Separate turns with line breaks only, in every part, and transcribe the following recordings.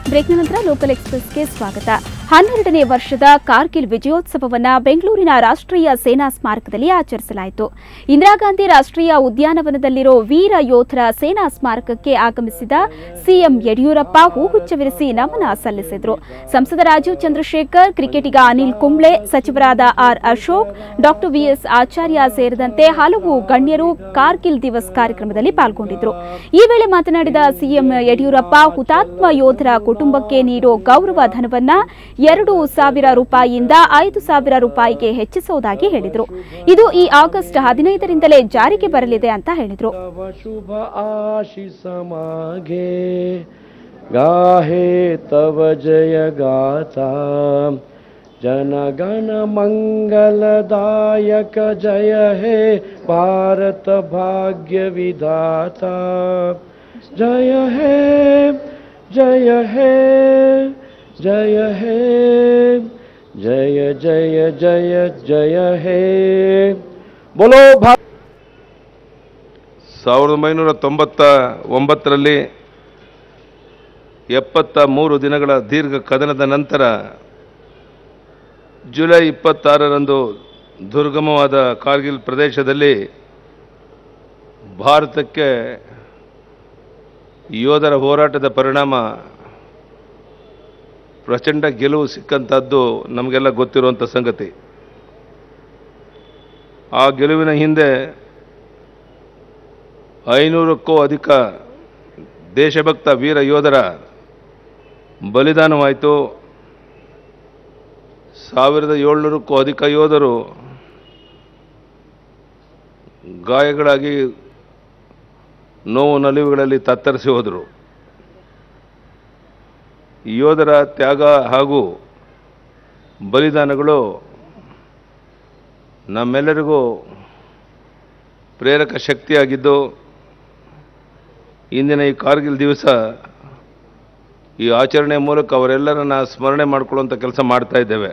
ಬ್ರೇಕ್ನ ನಂತರ ಲೋಕಲ್ ಎಕ್ಸ್‌ಪ್ರೆಸ್‌ಗೆ ಸ್ವಾಗತ. 12ನೇ ವರ್ಷದ ಕಾರ್ಗಿಲ್ ವಿಜಯೋತ್ಸವವನ್ನು ಬೆಂಗಳೂರಿನ ರಾಷ್ಟ್ರೀಯ ಸೇನಾ ಸ್ಮಾರಕದಲ್ಲಿ ಆಚರಿಸಲಾಯಿತು. ಇಂದಿರಾ ಗಾಂಧಿ ರಾಷ್ಟ್ರೀಯ ಉದ್ಯಾನವನದಲ್ಲಿರೋ ವೀರ ಯೋಧರ ಸೇನಾ ಸ್ಮಾರಕಕ್ಕೆ ಆಗಮಿಸಿದ ಸಿಎಂ ಯಡಿಯೂರಪ್ಪ ಹೂಗುಚ್ಛವಿರಿಸಿ ನಮನ ಸಲ್ಲಿಸಿದರು. ಸಂಸದ ರಾಜೀವ್ ಚಂದ್ರಶೇಖರ್, ಕ್ರಿಕೆಟಿಗ ಅನಿಲ್ ಕುಂಬ್ಳೆ, ಸಚಿವರಾದ ಆರ್ ಅಶೋಕ್, ಡಾಕ್ಟರ್ ವಿಎಸ್ ಆಚಾರ್ಯ ಸೇರಿದಂತೆ ಹಲವು ಗಣ್ಯರು ಕಾರ್ಗಿಲ್ ದಿವಸ್ ಕಾರ್ಯಕ್ರಮದಲ್ಲಿ ಪಾಲ್ಗೊಂಡಿದ್ದರು. ಈ ವೇಳೆ ಮಾತನಾಡಿದ ಸಿಎಂ ಯಡಿಯೂರಪ್ಪ, ಹುತಾತ್ಮ ಯೋಧರ ಕುಟುಂಬಕ್ಕೆ ನೀಡೋ ಗೌರವ ಧನವನ್ನ 2,000 ರೂಪಾಯಿಯಿಂದ 5,000 ರೂಪಾಯಿಗೆ ಹೆಚ್ಚಿಸುವುದಾಗಿ ಹೇಳಿದರು. ಇದು ಈ ಆಗಸ್ಟ್ 15ರಿಂದಲೇ ಜಾರಿಗೆ ಬರಲಿದೆ ಅಂತ ಹೇಳಿದರು.
ಶುಭ ಆಶಿಸಮಾಗೆ ಗಾಹೆ ತವ ಜಯ ಗಾಥಾ ಜನಗಣ ಮಂಗಲದಾಯಕ ಜಯ ಹೇ ಭಾರತ ಭಾಗ್ಯ ವಿಧಾತ ಜಯ ಹೇ ಜಯ ಹೇ ಜಯ ಹೇ ಜಯ ಜಯ ಜಯ ಜಯ ಹೇ ಬೋಲೋ.
1999ರಲ್ಲಿ 73 ದಿನಗಳ ದೀರ್ಘ ಕದನದ ನಂತರ ಜುಲೈ 26ರಂದು ದುರ್ಗಮವಾದ ಕಾರ್ಗಿಲ್ ಪ್ರದೇಶದಲ್ಲಿ ಭಾರತಕ್ಕೆ ಯೋಧರ ಹೋರಾಟದ ಪರಿಣಾಮ ಪ್ರಚಂಡ ಗೆಲುವು ಸಿಕ್ಕಂಥದ್ದು ನಮಗೆಲ್ಲ ಗೊತ್ತಿರುವಂಥ ಸಂಗತಿ. ಆ ಗೆಲುವಿನ ಹಿಂದೆ 500ಕ್ಕೂ ಅಧಿಕ ದೇಶಭಕ್ತ ವೀರ ಯೋಧರ ಬಲಿದಾನವಾಯಿತು. 1700ಕ್ಕೂ ಅಧಿಕ ಯೋಧರು ಗಾಯಗಳಾಗಿ ನೋವು ನಲಿವುಗಳಲ್ಲಿ ತತ್ತರಿಸಿ ಹೋದರು. ಯೋಧರ ತ್ಯಾಗ ಹಾಗೂ ಬಲಿದಾನಗಳು ನಮ್ಮೆಲ್ಲರಿಗೂ ಪ್ರೇರಕ ಶಕ್ತಿಯಾಗಿದ್ದು, ಇಂದಿನ ಈ ಕಾರ್ಗಿಲ್ ದಿವಸ ಈ ಆಚರಣೆ ಮೂಲಕ ಅವರೆಲ್ಲರನ್ನ ಸ್ಮರಣೆ ಮಾಡಿಕೊಳ್ಳುವಂಥ ಕೆಲಸ ಮಾಡ್ತಾ ಇದ್ದೇವೆ.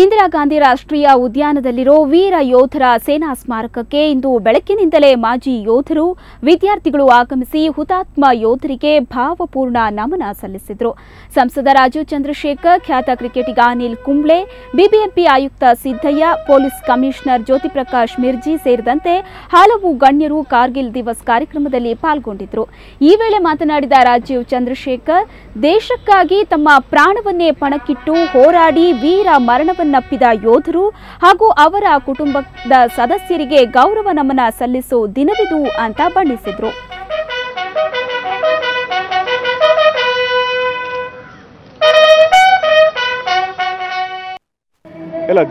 ಇಂದಿರಾ ಗಾಂಧಿ ರಾಷ್ಟ್ರೀಯ ಉದ್ಯಾನದಲ್ಲಿರೋ ವೀರ ಯೋಧರ ಸೇನಾ ಸ್ಮಾರಕಕ್ಕೆ ಇಂದು ಬೆಳಗ್ಗಿನಿಂದಲೇ ಮಾಜಿ ಯೋಧರು, ವಿದ್ಯಾರ್ಥಿಗಳು ಆಗಮಿಸಿ ಹುತಾತ್ಮ ಯೋಧರಿಗೆ ಭಾವಪೂರ್ಣ ನಮನ ಸಲ್ಲಿಸಿದರು. ಸಂಸದ ರಾಜೀವ್ ಚಂದ್ರಶೇಖರ್, ಖ್ಯಾತ ಕ್ರಿಕೆಟಿಗ ಅನಿಲ್ ಕುಂಬ್ಳೆ, ಬಿಬಿಎಂಪಿ ಆಯುಕ್ತ ಸಿದ್ದಯ್ಯ, ಪೊಲೀಸ್ ಕಮಿಷನರ್ ಜ್ಯೋತಿಪ್ರಕಾಶ್ ಮಿರ್ಜಿ ಸೇರಿದಂತೆ ಹಲವು ಗಣ್ಯರು ಕಾರ್ಗಿಲ್ ದಿವಸ್ ಕಾರ್ಯಕ್ರಮದಲ್ಲಿ ಪಾಲ್ಗೊಂಡಿದ್ದರು. ಈ ವೇಳೆ ಮಾತನಾಡಿದ ರಾಜೀವ್ ಚಂದ್ರಶೇಖರ್, ದೇಶಕ್ಕಾಗಿ ತಮ್ಮ ಪ್ರಾಣವನ್ನೇ ಪಣಕ್ಕಿಟ್ಟು ಹೋರಾಡಿ ವೀರ ಮರಣವನ್ನಪ್ಪಿದ ಯೋಧರು ಹಾಗೂ ಅವರ ಕುಟುಂಬದ ಸದಸ್ಯರಿಗೆ ಗೌರವ ನಮನ ಸಲ್ಲಿಸೋ ದಿನವಿದು ಅಂತ ಬಣ್ಣಿಸಿದರು.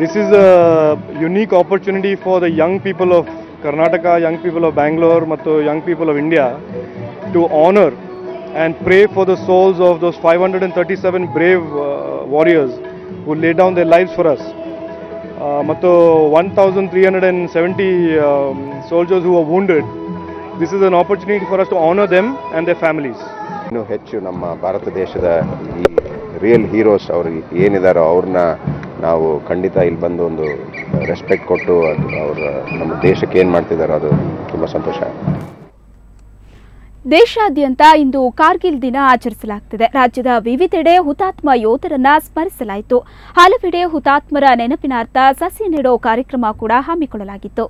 This is a unique opportunity for the young people of Karnataka, young people of Bangalore, ಮತ್ತು young people of India to honor and pray for the souls of those 537 brave warriors who laid down their lives for us. ಮತ್ತು 1,370 soldiers who were wounded. This is an opportunity for us to honor them and their families.
ಇನ್ನೂ ಹೆಚ್ಚು ನಮ್ಮ ಭಾರತ ದೇಶದ ಈ real heroes ಅವರು ಏನಿದಾರೋ ಅವ್ರನ್ನ ನಾವು ಖಂಡಿತ ಇಲ್ಲಿ ಬಂದು ಒಂದು ರೆಸ್ಪೆಕ್ಟ್ ಕೊಟ್ಟು ಅವರು ನಮ್ಮ ದೇಶಕ್ಕೆ ಏನು ಮಾಡ್ತಿದ್ದಾರೋ ಅದು ತುಂಬ ಸಂತೋಷ.
ದೇಶಾದ್ಯಂತ ಇಂದು ಕಾರ್ಗಿಲ್ ದಿನ ಆಚರಿಸಲಾಗುತ್ತಿದೆ. ರಾಜ್ಯದ ವಿವಿಧೆಡೆ ಹುತಾತ್ಮ ಯೋಧರನ್ನ ಸ್ಮರಿಸಲಾಯಿತು. ಹಲವೆಡೆ ಹುತಾತ್ಮರ ನೆನಪಿನಾರ್ಥ ಸಸಿ ನೆಡೋ ಕಾರ್ಯಕ್ರಮ ಕೂಡ ಹಮ್ಮಿಕೊಳ್ಳಲಾಗಿತ್ತು.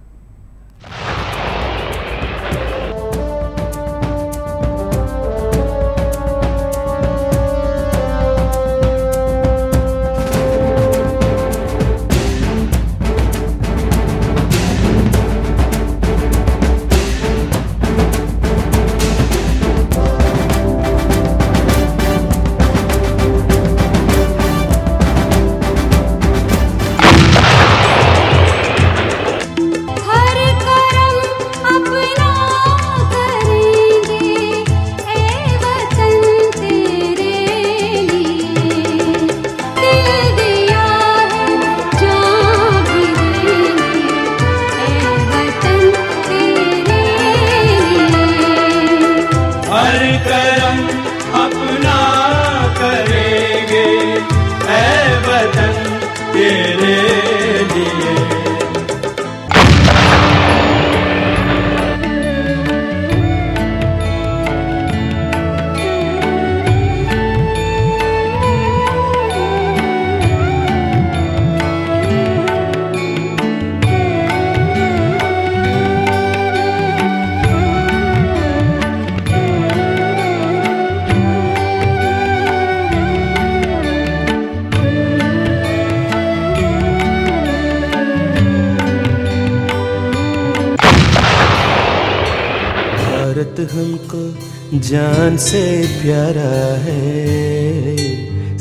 जान से प्यारा है,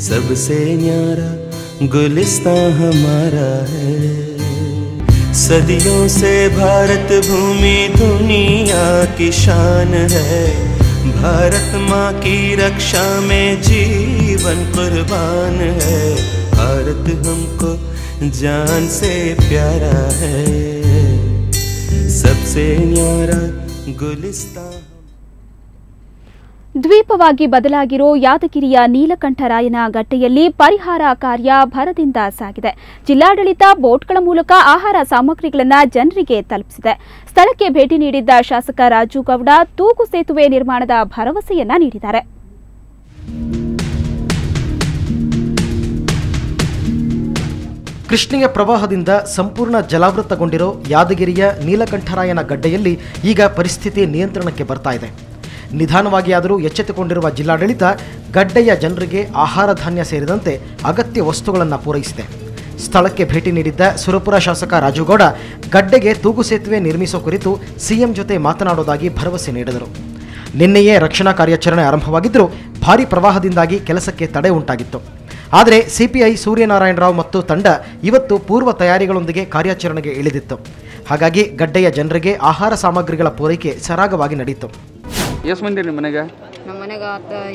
सबसे न्यारा गुलिस्तां हमारा है। सदियों से भारत भूमि दुनिया की शान है, भारत माँ की रक्षा में जीवन कुर्बान है। भारत हमको जान से प्यारा है, सबसे न्यारा गुलिस्तां।
ದ್ವೀಪವಾಗಿ ಬದಲಾಗಿರೋ ಯಾದಗಿರಿಯ ನೀಲಕಂಠರಾಯನ ಗಡ್ಡೆಯಲ್ಲಿ ಪರಿಹಾರ ಕಾರ್ಯ ಭರದಿಂದ ಸಾಗಿದೆ. ಜಿಲ್ಲಾಡಳಿತ ಬೋಟ್ಗಳ ಮೂಲಕ ಆಹಾರ ಸಾಮಗ್ರಿಗಳನ್ನು ಜನರಿಗೆ ತಲುಪಿಸಿದೆ. ಸ್ಥಳಕ್ಕೆ ಭೇಟಿ ನೀಡಿದ್ದ ಶಾಸಕ ರಾಜು ಗೌಡ ತೂಗು ಸೇತುವೆ ನಿರ್ಮಾಣದ ಭರವಸೆಯನ್ನ ನೀಡಿದ್ದಾರೆ.
ಕೃಷ್ಣೆಯ ಪ್ರವಾಹದಿಂದ ಸಂಪೂರ್ಣ ಜಲಾವೃತಗೊಂಡಿರೋ ಯಾದಗಿರಿಯ ನೀಲಕಂಠರಾಯನ ಗಡ್ಡೆಯಲ್ಲಿ ಈಗ ಪರಿಸ್ಥಿತಿ ನಿಯಂತ್ರಣಕ್ಕೆ ಬರ್ತಾ ಇದೆ. ನಿಧಾನವಾಗಿ ಆದರೂ ಎಚ್ಚೆತ್ತುಕೊಂಡಿರುವ ಜಿಲ್ಲಾಡಳಿತ ಗಡ್ಡೆಯ ಜನರಿಗೆ ಆಹಾರ ಧಾನ್ಯ ಸೇರಿದಂತೆ ಅಗತ್ಯ ವಸ್ತುಗಳನ್ನು ಪೂರೈಸಿದೆ. ಸ್ಥಳಕ್ಕೆ ಭೇಟಿ ನೀಡಿದ್ದ ಸುರಪುರ ಶಾಸಕ ರಾಜುಗೌಡ ಗಡ್ಡೆಗೆ ತೂಗು ಸೇತುವೆ ನಿರ್ಮಿಸೋ ಕುರಿತು ಸಿಎಂ ಜೊತೆ ಮಾತನಾಡೋದಾಗಿ ಭರವಸೆ ನೀಡಿದರು. ನಿನ್ನೆಯೇ ರಕ್ಷಣಾ ಕಾರ್ಯಾಚರಣೆ ಆರಂಭವಾಗಿದ್ದರೂ ಭಾರೀ ಪ್ರವಾಹದಿಂದಾಗಿ ಕೆಲಸಕ್ಕೆ ತಡೆ ಉಂಟಾಗಿತ್ತು. ಆದರೆ ಸಿಪಿಐ ಸೂರ್ಯನಾರಾಯಣರಾವ್ ಮತ್ತು ತಂಡ ಇವತ್ತು ಪೂರ್ವ ತಯಾರಿಗಳೊಂದಿಗೆ ಕಾರ್ಯಾಚರಣೆಗೆ ಇಳಿದಿತ್ತು. ಹಾಗಾಗಿ ಗಡ್ಡೆಯ ಜನರಿಗೆ ಆಹಾರ ಸಾಮಗ್ರಿಗಳ ಪೂರೈಕೆ ಸರಾಗವಾಗಿ ನಡೆಯಿತು.
ಎಷ್ಟು ಮಂದಿ ನಿಮ್ಮ ಮನೆಗೆ?
ನಮ್ಮ ಮನೆಗೆ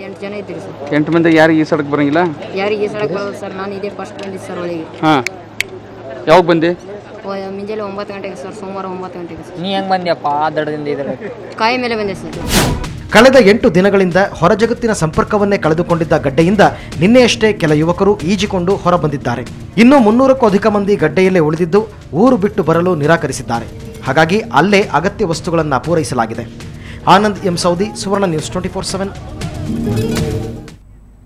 8 ಜನ ಇದ್ದೀರಿ ಸರ್.
8 ಮಂದಿ ಯಾರಿಗೆ ಈ ಸಡಕ್ ಬರಂಗಿಲ್ಲ?
ಯಾರಿಗೆ ಈ ಸಡಕ್ ಬರೋದು ಸರ್? ನಾನು ಇದೇ ಫಸ್ಟ್ ಬಂದಿದ್ದು ಸರ್ ಒಳಗೆ.
ಹಾಂ, ಯಾವಾಗ ಬಂದೆ?
ಮುಂಜಾನೆ 9 ಗಂಟೆಗೆ ಸರ್, ಸೋಮವಾರ 9 ಗಂಟೆಗೆ ಸರ್.
ನೀ ಹೆಂಗೆ ಬಂದ್ಯಪ್ಪ? ದಡದಿಂದ ಇದ್ರೆ
ಕಾಯಿ ಮೇಲೆ ಬಂದೆ ಸರ್.
ಕಳೆದ 8 ದಿನಗಳಿಂದ ಹೊರ ಜಗತ್ತಿನ ಸಂಪರ್ಕವನ್ನೇ ಕಳೆದುಕೊಂಡಿದ್ದ ಗಡ್ಡೆಯಿಂದ ನಿನ್ನೆಯಷ್ಟೇ ಕೆಲ ಯುವಕರು ಈಜಿಕೊಂಡು ಹೊರ ಬಂದಿದ್ದಾರೆ. ಇನ್ನೂ 300ಕ್ಕೂ ಅಧಿಕ ಮಂದಿ ಗಡ್ಡೆಯಲ್ಲೇ ಉಳಿದಿದ್ದು ಊರು ಬಿಟ್ಟು ಬರಲು ನಿರಾಕರಿಸಿದ್ದಾರೆ. ಹಾಗಾಗಿ ಅಲ್ಲೇ ಅಗತ್ಯ ವಸ್ತುಗಳನ್ನು ಪೂರೈಸಲಾಗಿದೆ. ಆನಂದ್ ಎಂ ಸೌದಿ, ಸುವರ್ಣ ನ್ಯೂಸ್ 24/7.